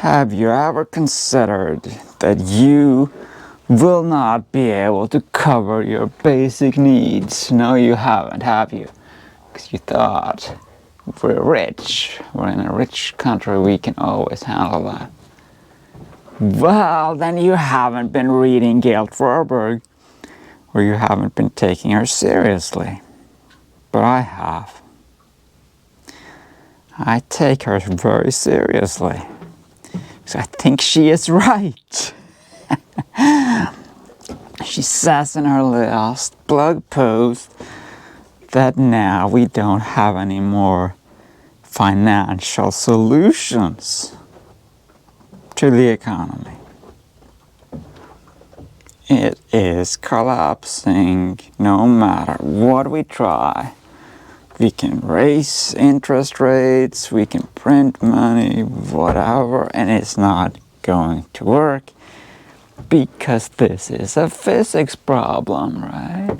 Have you ever considered that you will not be able to cover your basic needs? No, you haven't, have you? Because you thought, we're rich, we're in a rich country, we can always handle that. Well, then you haven't been reading Gail Thorberg, or you haven't been taking her seriously. But I have. I take her very seriously. So I think she is right. She says in her last blog post that now we don't have any more financial solutions to the economy. It is collapsing no matter what we try. We can raise interest rates, we can print money, whatever, and it's not going to work because this is a physics problem, right?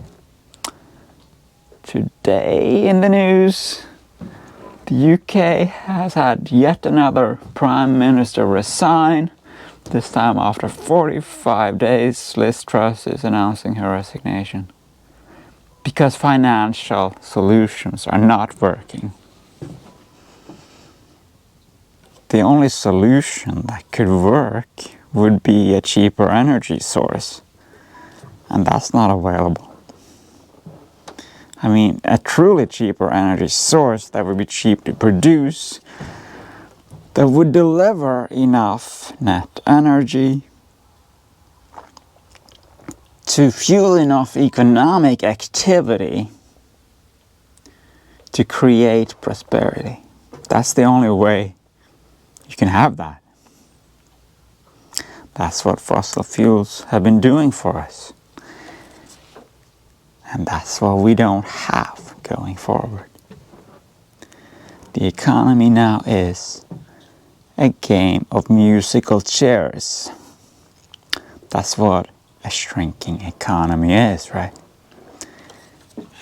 Today in the news, the UK has had yet another Prime Minister resign. This time after 45 days, Liz Truss is announcing her resignation. Because financial solutions are not working. The only solution that could work would be a cheaper energy source. And that's not available. I mean, a truly cheaper energy source that would be cheap to produce, that would deliver enough net energy to fuel enough economic activity to create prosperity. That's the only way you can have that. That's what fossil fuels have been doing for us. And that's what we don't have going forward. The economy now is a game of musical chairs. That's what a shrinking economy is, right?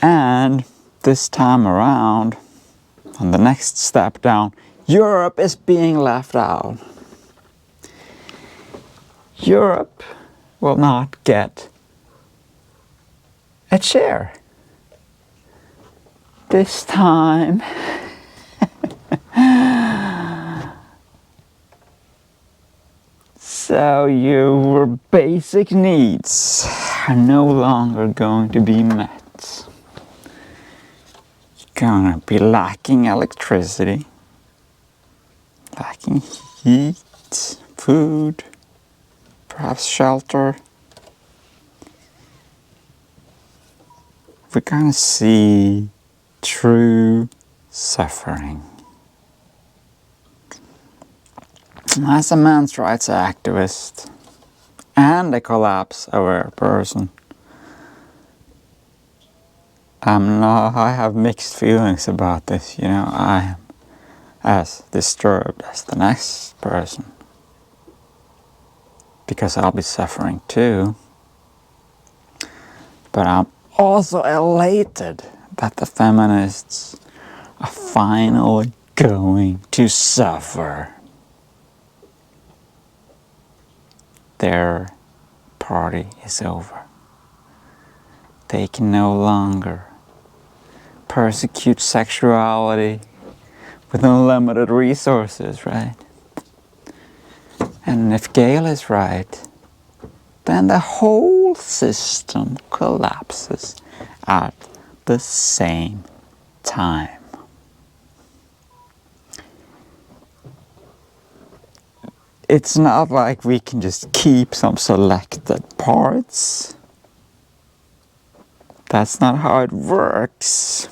And this time around, on the next step down, Europe is being left out. Europe will not get a chair. This time, so your basic needs are no longer going to be met. You're going to be lacking electricity, lacking heat, food, perhaps shelter. We're going to see true suffering. As a men's rights activist and a collapse-aware person, I have mixed feelings about this. You know, I am as disturbed as the next person because I'll be suffering too. But I'm also elated that the feminists are finally going to suffer. Their party is over. They can no longer persecute sexuality with unlimited resources, right? And if Gail is right, then the whole system collapses at the same time. It's not like we can just keep some selected parts. That's not how it works.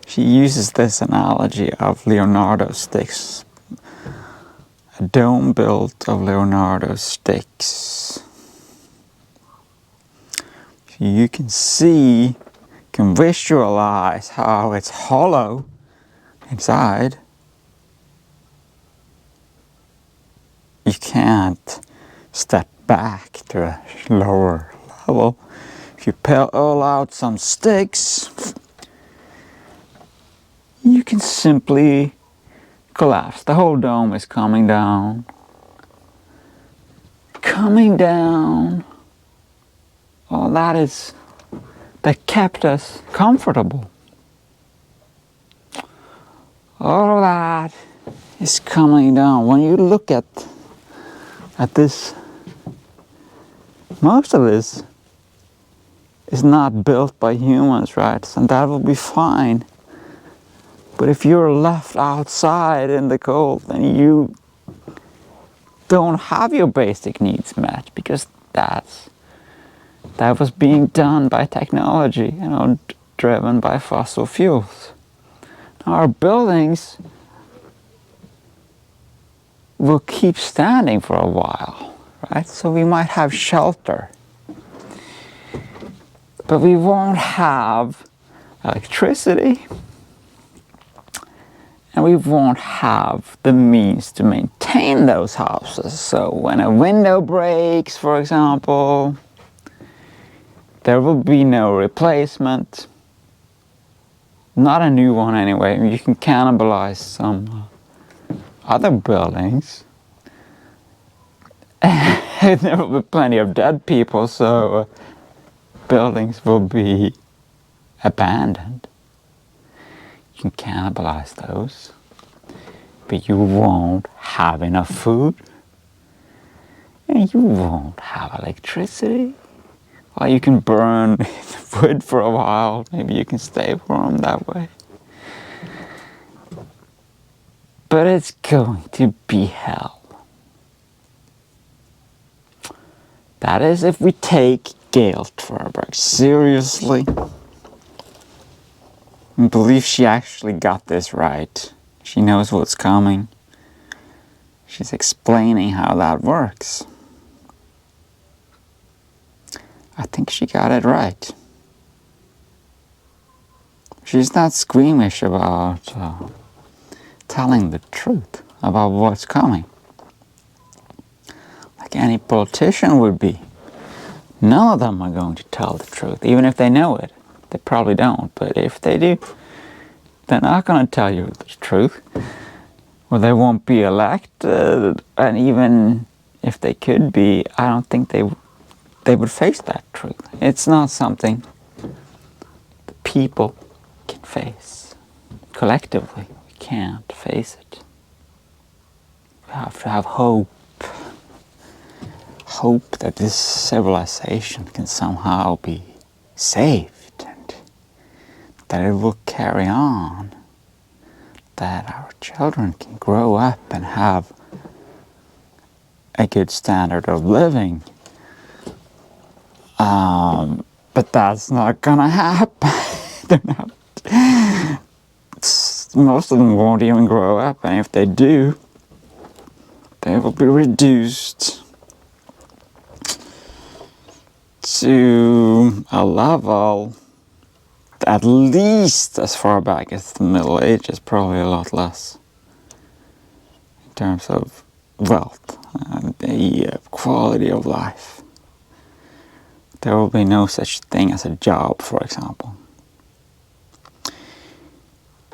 She uses this analogy of Leonardo sticks. A dome built of Leonardo sticks. You can see, can visualize how it's hollow inside. You can't step back to a lower level. If you pull out some sticks, you can simply collapse. The whole dome is coming down. Coming down. All that kept us comfortable. All of that is coming down. When you look at this, most of this is not built by humans, right? And that will be fine. But if you're left outside in the cold, then you don't have your basic needs met, because that was being done by technology, driven by fossil fuels. Our buildings will keep standing for a while, right? So we might have shelter, but we won't have electricity, and we won't have the means to maintain those houses. So when a window breaks, for example, there will be no replacement. Not a new one anyway. You can cannibalize some other buildings. There will be plenty of dead people, so buildings will be abandoned. You can cannibalize those, but you won't have enough food, and you won't have electricity. Well, you can burn wood for a while. Maybe you can stay warm that way. But it's going to be hell. That is, if we take Gail Tverberg seriously. I believe she actually got this right. She knows what's coming. She's explaining how that works. I think she got it right. She's not squeamish about telling the truth about what's coming, like any politician would be. None of them are going to tell the truth, even if they know it. They probably don't, but if they do, they're not going to tell you the truth. Well, they won't be elected, and even if they could be, I don't think they would face that truth. It's not something the people can face. Collectively, we can't face it. We have to have hope. Hope that this civilization can somehow be saved, and that it will carry on. That our children can grow up and have a good standard of living. But that's not gonna happen. Most of them won't even grow up, and if they do, they will be reduced to a level at least as far back as the Middle Ages, probably a lot less, in terms of wealth and the quality of life. There will be no such thing as a job, for example.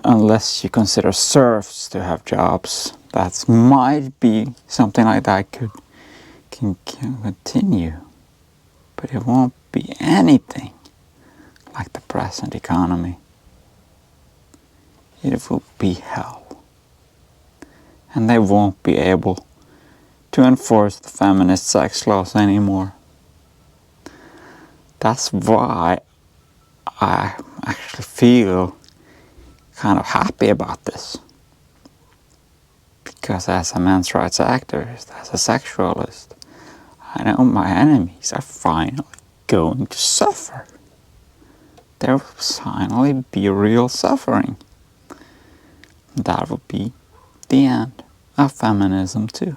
Unless you consider serfs to have jobs, that might be something like that can continue. But it won't be anything like the present economy. It will be hell. And they won't be able to enforce the feminist sex laws anymore. That's why I actually feel kind of happy about this. Because as a men's rights activist, as a sexualist, I know my enemies are finally going to suffer. There will finally be real suffering. That will be the end of feminism too.